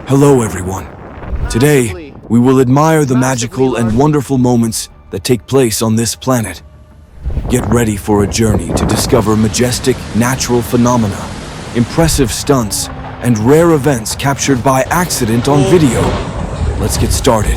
Hello everyone. Today, we will admire the magical and wonderful moments that take place on this planet. Get ready for a journey to discover majestic natural phenomena, impressive stunts, and rare events captured by accident on video. Let's get started.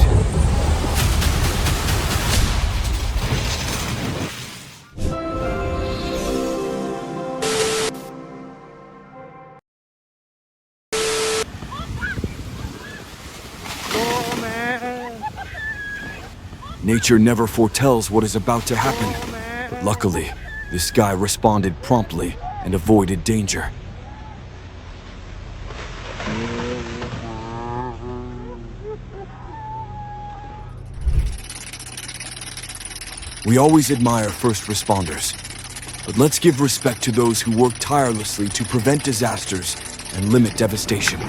Nature never foretells what is about to happen, but luckily, this guy responded promptly and avoided danger. We always admire first responders, but let's give respect to those who work tirelessly to prevent disasters and limit devastation.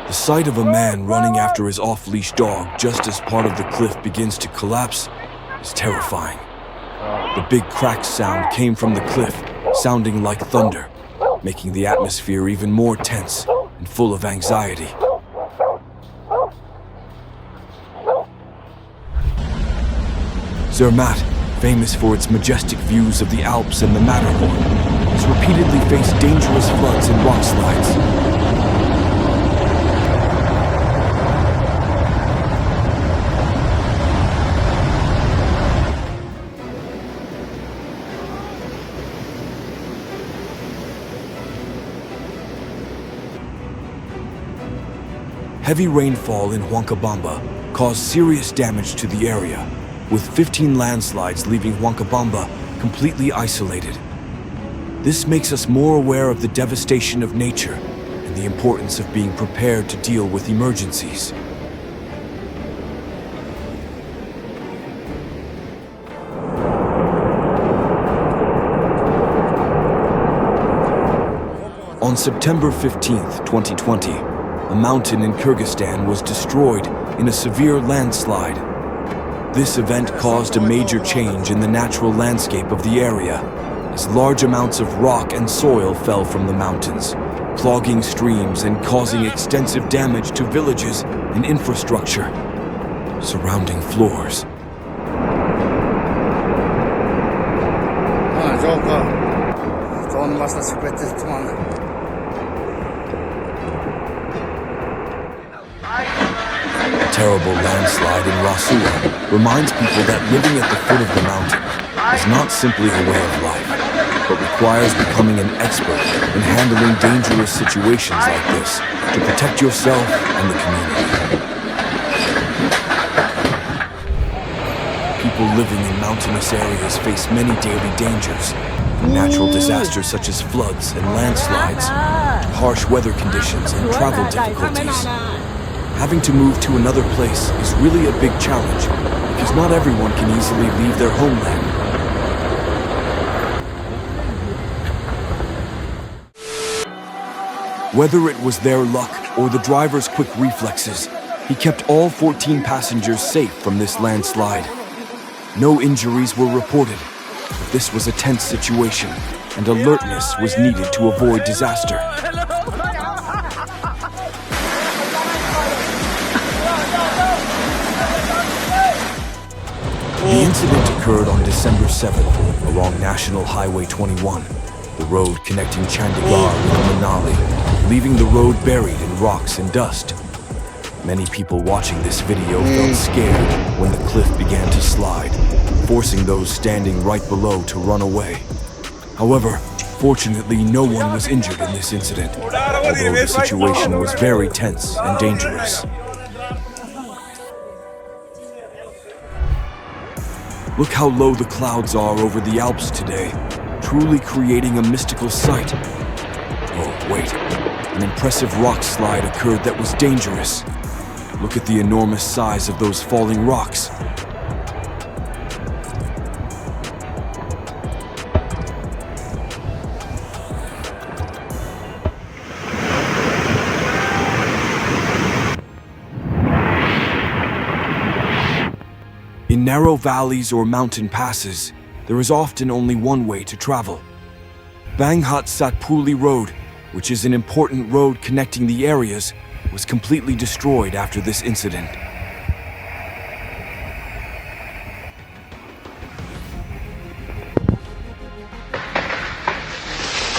The sight of a man running after his off-leash dog just as part of the cliff begins to collapse is terrifying. The big crack sound came from the cliff, sounding like thunder, making the atmosphere even more tense and full of anxiety. Zermatt, famous for its majestic views of the Alps and the Matterhorn, has repeatedly faced dangerous floods and rock slides. Heavy rainfall in Huancabamba caused serious damage to the area, with 15 landslides leaving Huancabamba completely isolated. This makes us more aware of the devastation of nature and the importance of being prepared to deal with emergencies. On September 15th, 2020, a mountain in Kyrgyzstan was destroyed in a severe landslide. This event caused a major change in the natural landscape of the area, as large amounts of rock and soil fell from the mountains, clogging streams and causing extensive damage to villages and infrastructure surrounding floors. A terrible landslide in Rasua reminds people that living at the foot of the mountain is not simply a way of life, but requires becoming an expert in handling dangerous situations like this to protect yourself and the community. People living in mountainous areas face many daily dangers, from natural disasters such as floods and landslides, to harsh weather conditions and travel difficulties. Having to move to another place is really a big challenge, because not everyone can easily leave their homeland. Whether it was their luck or the driver's quick reflexes, he kept all 14 passengers safe from this landslide. No injuries were reported, but this was a tense situation, and alertness was needed to avoid disaster. The incident occurred on December 7th along National Highway 21, the road connecting Chandigarh with Manali, leaving the road buried in rocks and dust. Many people watching this video felt scared when the cliff began to slide, forcing those standing right below to run away. However, fortunately, no one was injured in this incident, although the situation was very tense and dangerous. Look how low the clouds are over the Alps today, truly creating a mystical sight. Oh, wait. an impressive rock slide occurred that was dangerous. Look at the enormous size of those falling rocks. In narrow valleys or mountain passes, there is often only one way to travel. Banghat Satpuli Road, which is an important road connecting the areas, was completely destroyed after this incident.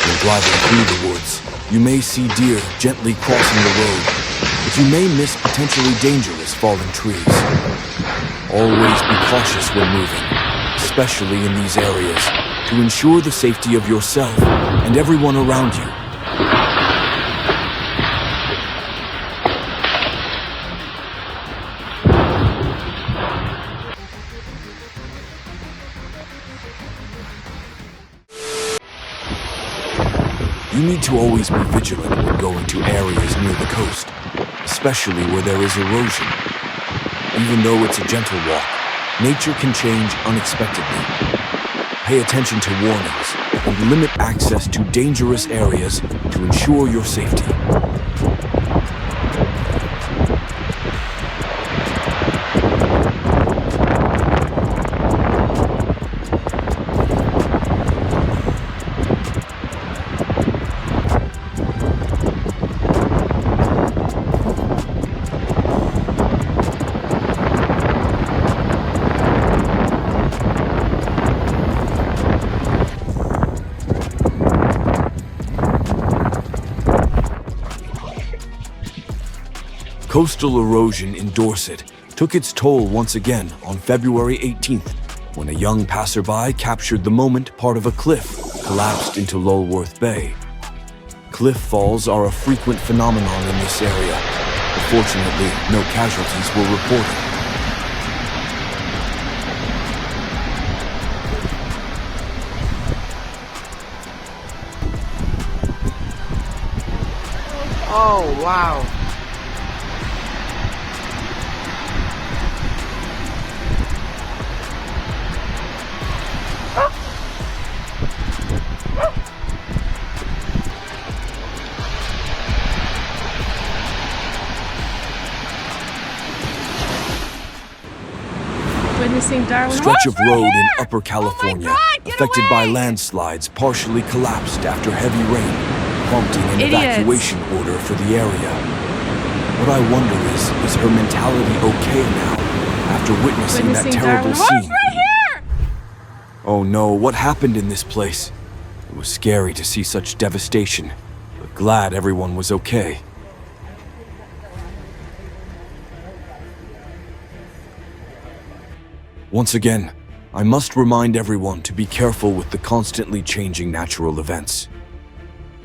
When driving through the woods, you may see deer gently crossing the road, but you may miss potentially dangerous fallen trees. Always be cautious when moving, especially in these areas, to ensure the safety of yourself and everyone around you. You need to always be vigilant when going to areas near the coast, especially where there is erosion. Even though it's a gentle walk, nature can change unexpectedly. Pay attention to warnings and limit access to dangerous areas to ensure your safety. Coastal erosion in Dorset took its toll once again on February 18th, when a young passerby captured the moment part of a cliff collapsed into Lulworth Bay. Cliff falls are a frequent phenomenon in this area, but fortunately, no casualties were reported. Oh, wow. Witnessing Darwin. Stretch of road in here! Upper California, Oh my God, get affected away! by landslides, partially collapsed after heavy rain, prompting an Idiots. evacuation order for the area. What I wonder is her mentality okay now, after witnessing that Witnessing terrible Darwin. scene? Right here! Oh no, what happened in this place? It was scary to see such devastation, but glad everyone was okay. Once again, I must remind everyone to be careful with the constantly changing natural events.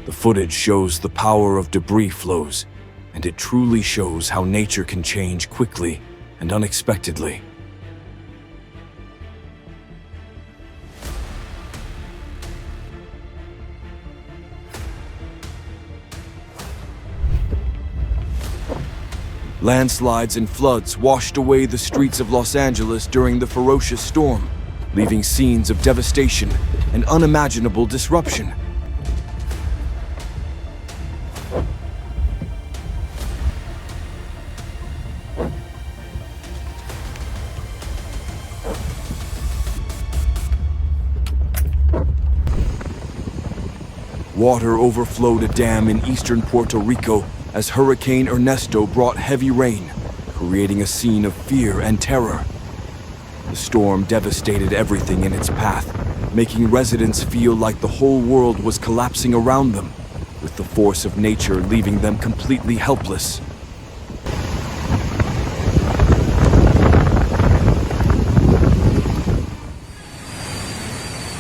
The footage shows the power of debris flows, and it truly shows how nature can change quickly and unexpectedly. Landslides and floods washed away the streets of Los Angeles during the ferocious storm, leaving scenes of devastation and unimaginable disruption. Water overflowed a dam in eastern Puerto Rico as Hurricane Ernesto brought heavy rain, creating a scene of fear and terror. The storm devastated everything in its path, making residents feel like the whole world was collapsing around them, with the force of nature leaving them completely helpless.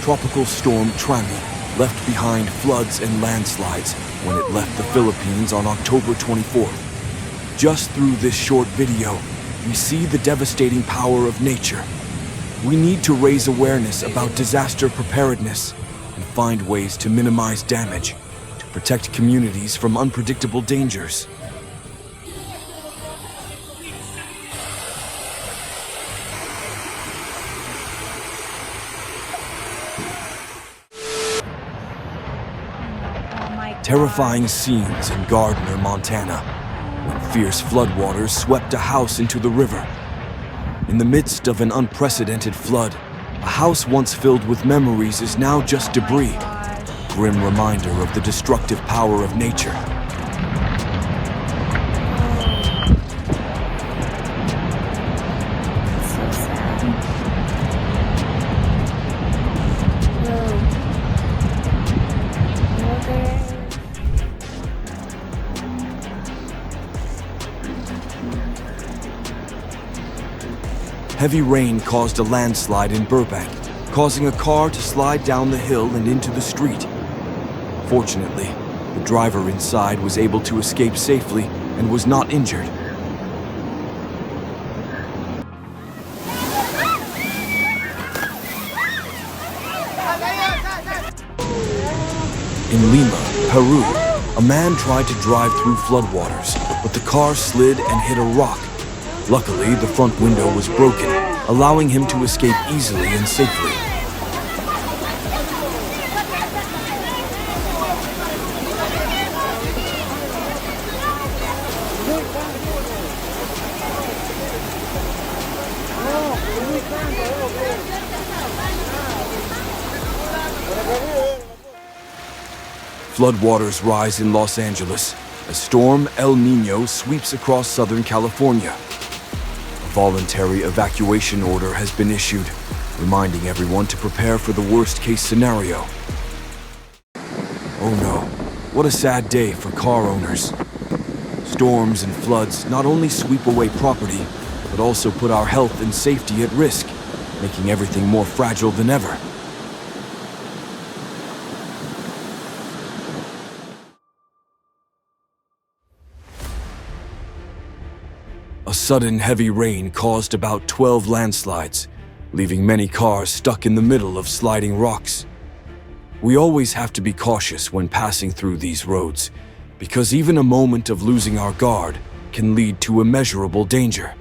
Tropical Storm Trami left behind floods and landslides when it left the Philippines on October 24th. Just through this short video, we see the devastating power of nature. We need to raise awareness about disaster preparedness and find ways to minimize damage, to protect communities from unpredictable dangers. Terrifying scenes in Gardner, Montana, when fierce floodwaters swept a house into the river. In the midst of an unprecedented flood, a house once filled with memories is now just debris, a grim reminder of the destructive power of nature. Heavy rain caused a landslide in Burbank, causing a car to slide down the hill and into the street. Fortunately, the driver inside was able to escape safely and was not injured. In Lima, Peru, a man tried to drive through floodwaters, but the car slid and hit a rock. Luckily, the front window was broken, allowing him to escape easily and safely. Floodwaters rise in Los Angeles as storm El Niño sweeps across Southern California. A voluntary evacuation order has been issued, reminding everyone to prepare for the worst-case scenario. Oh no, what a sad day for car owners. Storms and floods not only sweep away property, but also put our health and safety at risk, making everything more fragile than ever. A sudden heavy rain caused about 12 landslides, leaving many cars stuck in the middle of sliding rocks. We always have to be cautious when passing through these roads, because even a moment of losing our guard can lead to immeasurable danger.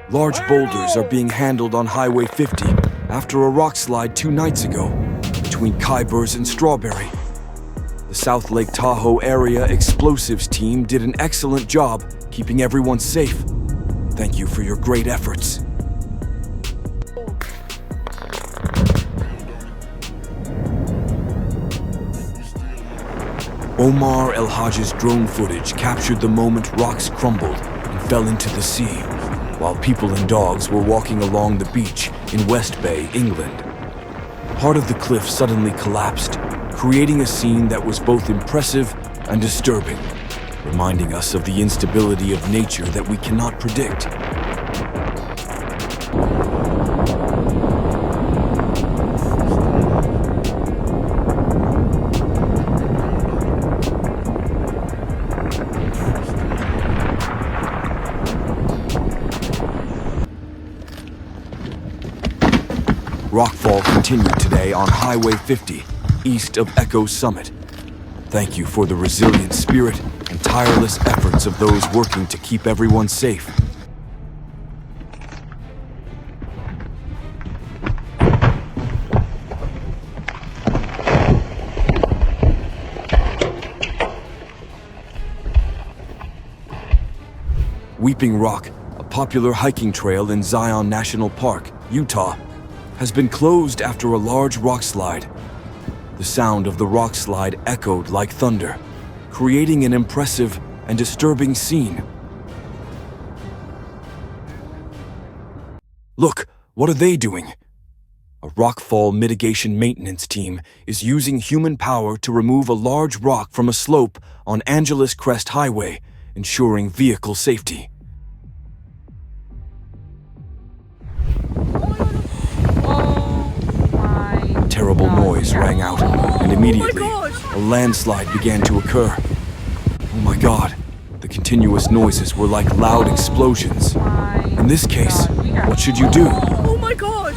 Large boulders are being handled on Highway 50 after a rock slide 2 nights ago between Kybers and Strawberry. The South Lake Tahoe Area Explosives team did an excellent job keeping everyone safe. Thank you for your great efforts. Omar El Hajj's drone footage captured the moment rocks crumbled and fell into the sea, while people and dogs were walking along the beach in West Bay, England. Part of the cliff suddenly collapsed, creating a scene that was both impressive and disturbing, reminding us of the instability of nature that we cannot predict. Rockfall continued today on Highway 50, east of Echo Summit. Thank you for the resilient spirit and tireless efforts of those working to keep everyone safe. Weeping Rock, a popular hiking trail in Zion National Park, Utah, has been closed after a large rock slide. The sound of the rock slide echoed like thunder, creating an impressive and disturbing scene. Look, what are they doing? A rockfall mitigation maintenance team is using human power to remove a large rock from a slope on Angeles Crest Highway, ensuring vehicle safety. Terrible noise rang out, and immediately, a landslide began to occur. Oh my God, the continuous noises were like loud explosions. In this case, what should you do? Oh my God!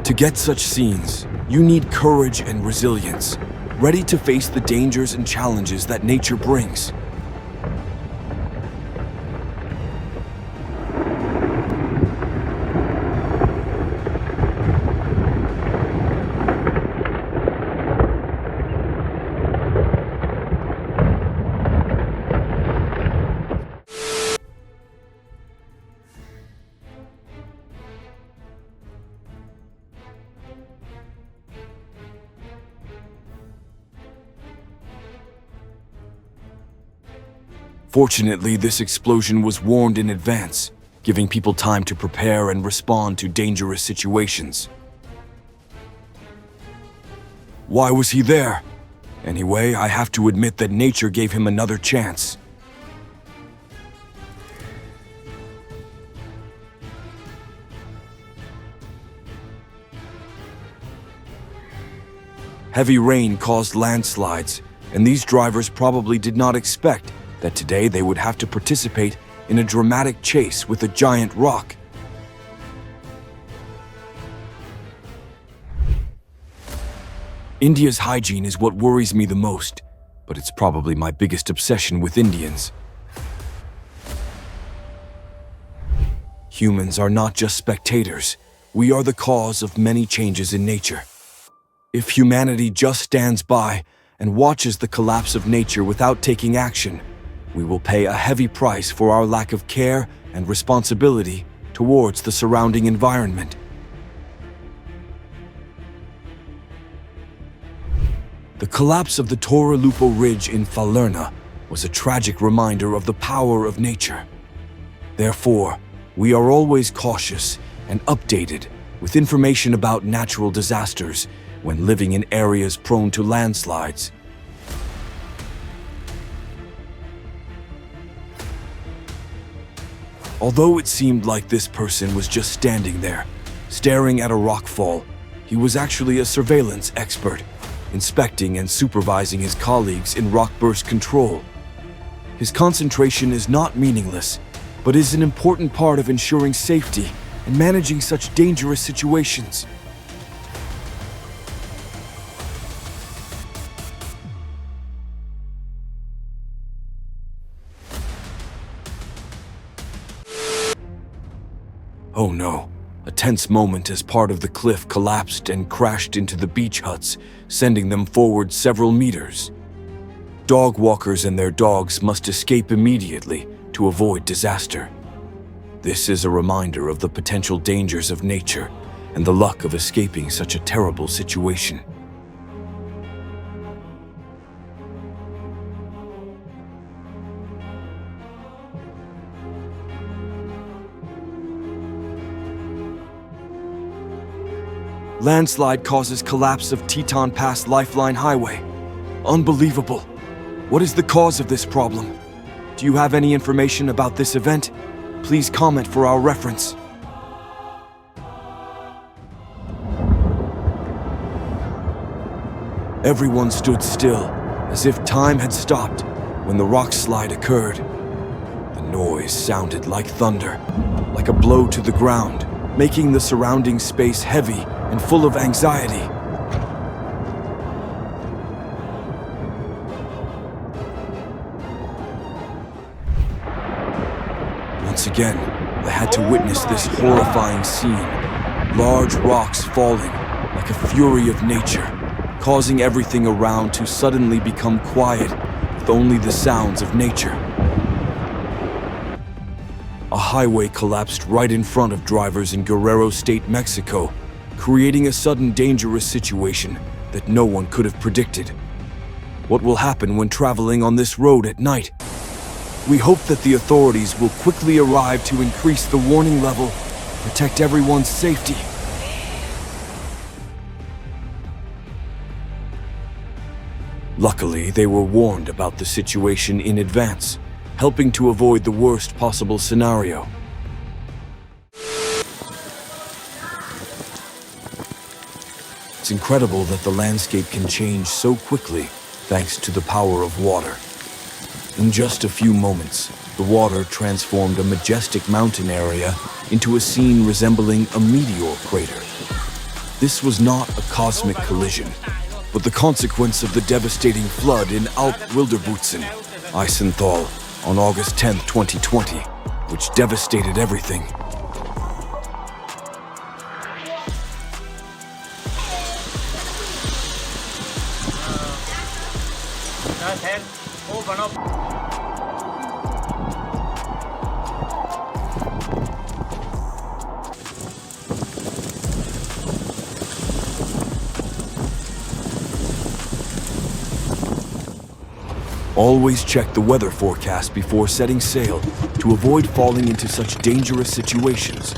To get such scenes, you need courage and resilience, ready to face the dangers and challenges that nature brings. Fortunately, this explosion was warned in advance, giving people time to prepare and respond to dangerous situations. Why was he there? Anyway, I have to admit that nature gave him another chance. Heavy rain caused landslides, and these drivers probably did not expect that today they would have to participate in a dramatic chase with a giant rock. India's hygiene is what worries me the most, but it's probably my biggest obsession with Indians. Humans are not just spectators, we are the cause of many changes in nature. If humanity just stands by and watches the collapse of nature without taking action, we will pay a heavy price for our lack of care and responsibility towards the surrounding environment. The collapse of the Torre Lupo Ridge in Falerna was a tragic reminder of the power of nature. Therefore, we are always cautious and updated with information about natural disasters when living in areas prone to landslides. Although it seemed like this person was just standing there, staring at a rockfall, he was actually a surveillance expert, inspecting and supervising his colleagues in rock burst control. His concentration is not meaningless, but is an important part of ensuring safety and managing such dangerous situations. Oh no, a tense moment as part of the cliff collapsed and crashed into the beach huts, sending them forward several meters. Dog walkers and their dogs must escape immediately to avoid disaster. This is a reminder of the potential dangers of nature and the luck of escaping such a terrible situation. Landslide causes collapse of Teton Pass Lifeline Highway. Unbelievable. What is the cause of this problem? Do you have any information about this event? Please comment for our reference. Everyone stood still, as if time had stopped when the rock slide occurred. The noise sounded like thunder, like a blow to the ground, making the surrounding space heavy and full of anxiety. Once again, I had to witness this horrifying scene. Large rocks falling like a fury of nature, causing everything around to suddenly become quiet with only the sounds of nature. A highway collapsed right in front of drivers in Guerrero State, Mexico, creating a sudden dangerous situation that no one could have predicted. What will happen when traveling on this road at night? We hope that the authorities will quickly arrive to increase the warning level, protect everyone's safety. Luckily, they were warned about the situation in advance, helping to avoid the worst possible scenario. It's incredible that the landscape can change so quickly thanks to the power of water. In just a few moments, the water transformed a majestic mountain area into a scene resembling a meteor crater. This was not a cosmic collision, but the consequence of the devastating flood in Alp Wilderbutzen, Eisenthal, on August 10, 2020, which devastated everything. Always check the weather forecast before setting sail to avoid falling into such dangerous situations.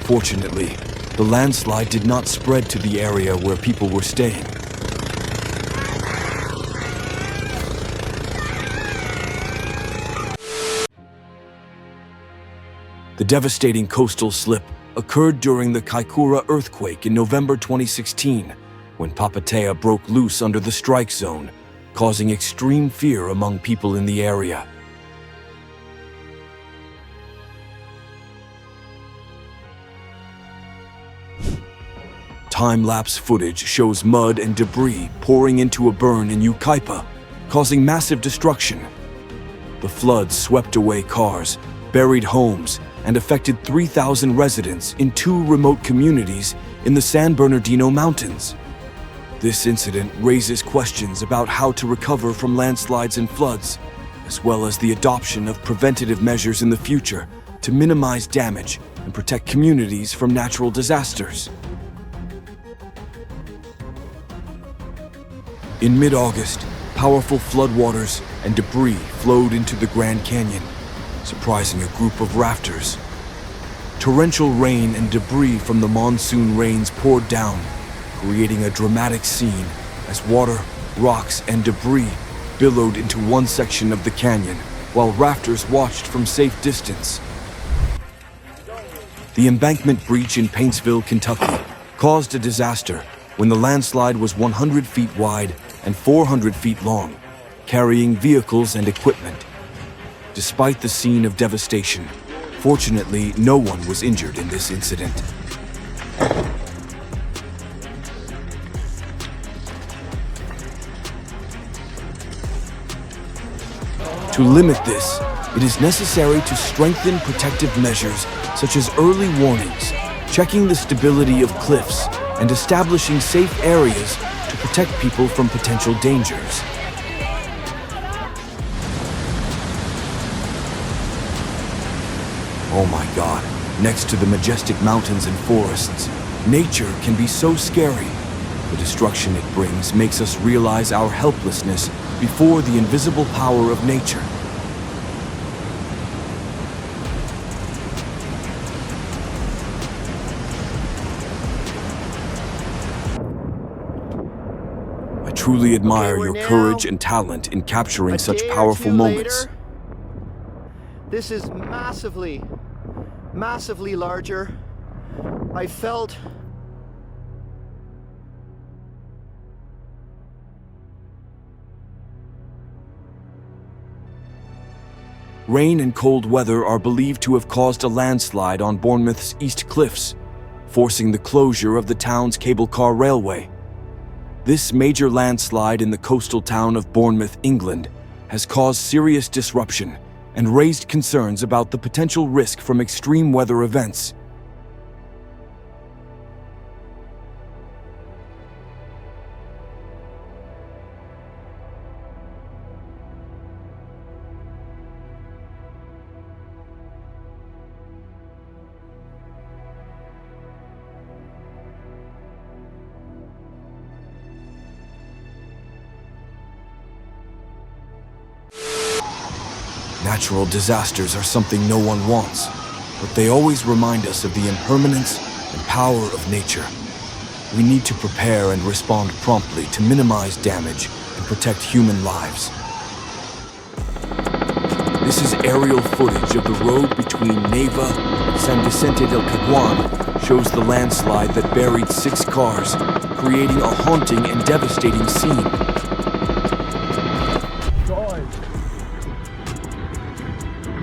Fortunately, the landslide did not spread to the area where people were staying. The devastating coastal slip occurred during the Kaikoura earthquake in November 2016, when Papatea broke loose under the strike zone, causing extreme fear among people in the area. Time-lapse footage shows mud and debris pouring into a burn in Ukaipa, causing massive destruction. The floods swept away cars, buried homes, and affected 3,000 residents in 2 remote communities in the San Bernardino Mountains. This incident raises questions about how to recover from landslides and floods, as well as the adoption of preventative measures in the future to minimize damage and protect communities from natural disasters. In mid-August, powerful floodwaters and debris flowed into the Grand Canyon, surprising a group of rafters. Torrential rain and debris from the monsoon rains poured down, creating a dramatic scene as water, rocks, and debris billowed into one section of the canyon while rafters watched from safe distance. The embankment breach in Paintsville, Kentucky, caused a disaster when the landslide was 100 feet wide and 400 feet long, carrying vehicles and equipment. Despite the scene of devastation, fortunately, no one was injured in this incident. To limit this, it is necessary to strengthen protective measures such as early warnings, checking the stability of cliffs, and establishing safe areas to protect people from potential dangers. Oh my God, next to the majestic mountains and forests, nature can be so scary. The destruction it brings makes us realize our helplessness before the invisible power of nature. I truly admire your courage and talent in capturing such powerful moments. Later, this is massively larger. I felt Rain and cold weather are believed to have caused a landslide on Bournemouth's East Cliffs, forcing the closure of the town's cable car railway. This major landslide in the coastal town of Bournemouth, England, has caused serious disruption and raised concerns about the potential risk from extreme weather events. Natural disasters are something no one wants, but they always remind us of the impermanence and power of nature. We need to prepare and respond promptly to minimize damage and protect human lives. This is aerial footage of the road between Neiva and San Vicente del Caguan. Shows the landslide that buried 6 cars, creating a haunting and devastating scene.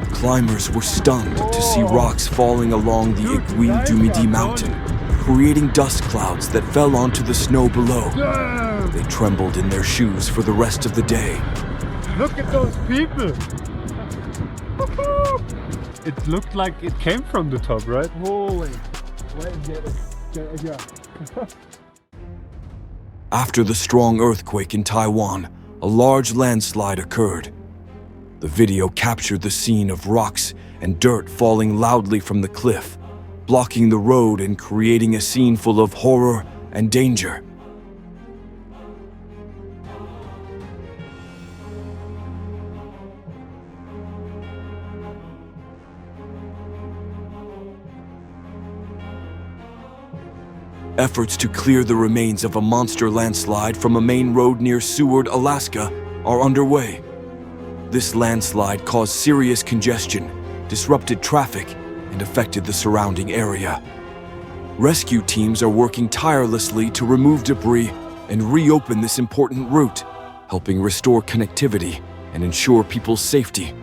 Climbers were stunned to see rocks falling along the Iguil du Midi mountain, creating dust clouds that fell onto the snow below. They trembled in their shoes for the rest of the day. Look at those people! It looked like it came from the top, right? Holy! After the strong earthquake in Taiwan, a large landslide occurred. The video captured the scene of rocks and dirt falling loudly from the cliff, blocking the road and creating a scene full of horror and danger. Efforts to clear the remains of a monster landslide from a main road near Seward, Alaska, are underway. This landslide caused serious congestion, disrupted traffic, and affected the surrounding area. Rescue teams are working tirelessly to remove debris and reopen this important route, helping restore connectivity and ensure people's safety.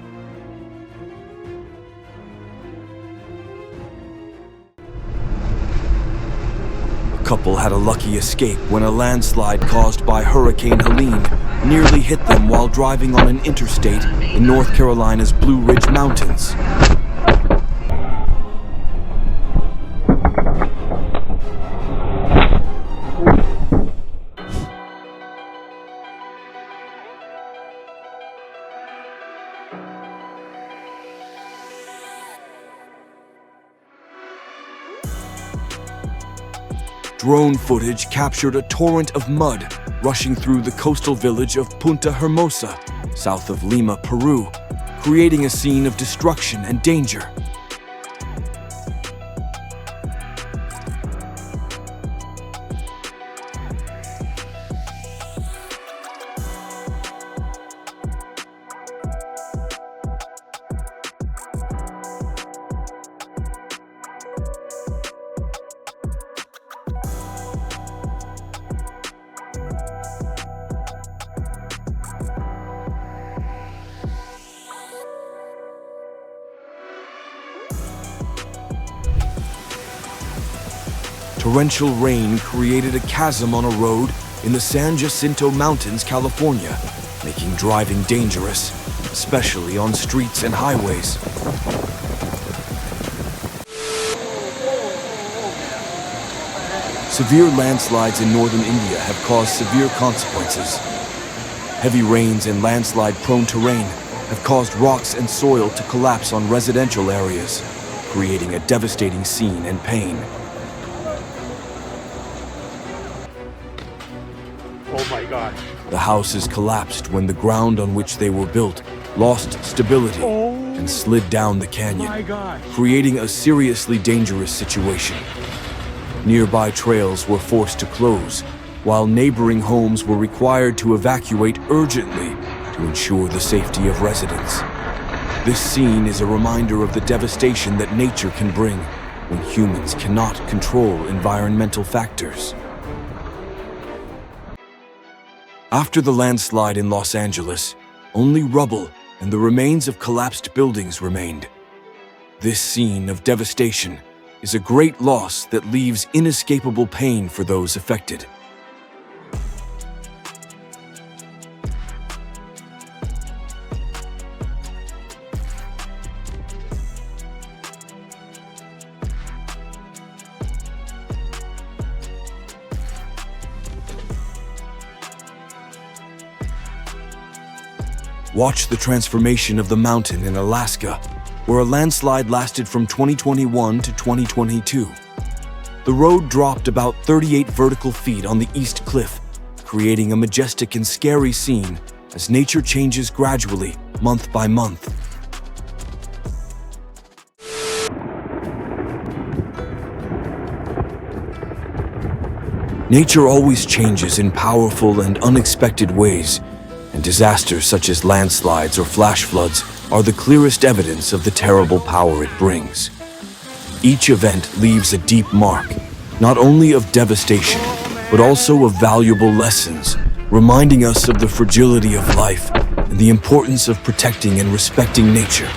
The couple had a lucky escape when a landslide caused by Hurricane Helene nearly hit them while driving on an interstate in North Carolina's Blue Ridge Mountains. Drone footage captured a torrent of mud rushing through the coastal village of Punta Hermosa, south of Lima, Peru, creating a scene of destruction and danger. Torrential rain created a chasm on a road in the San Jacinto Mountains, California, making driving dangerous, especially on streets and highways. Severe landslides in northern India have caused severe consequences. Heavy rains and landslide-prone terrain have caused rocks and soil to collapse on residential areas, creating a devastating scene and pain. Oh my God. The houses collapsed when the ground on which they were built lost stability and slid down the canyon, creating a seriously dangerous situation. Nearby trails were forced to close, while neighboring homes were required to evacuate urgently to ensure the safety of residents. This scene is a reminder of the devastation that nature can bring when humans cannot control environmental factors. After the landslide in Los Angeles, only rubble and the remains of collapsed buildings remained. This scene of devastation is a great loss that leaves inescapable pain for those affected. Watch the transformation of the mountain in Alaska, where a landslide lasted from 2021 to 2022. The road dropped about 38 vertical feet on the east cliff, creating a majestic and scary scene as nature changes gradually, month by month. Nature always changes in powerful and unexpected ways, and disasters such as landslides or flash floods are the clearest evidence of the terrible power it brings. Each event leaves a deep mark, not only of devastation, but also of valuable lessons, reminding us of the fragility of life and the importance of protecting and respecting nature.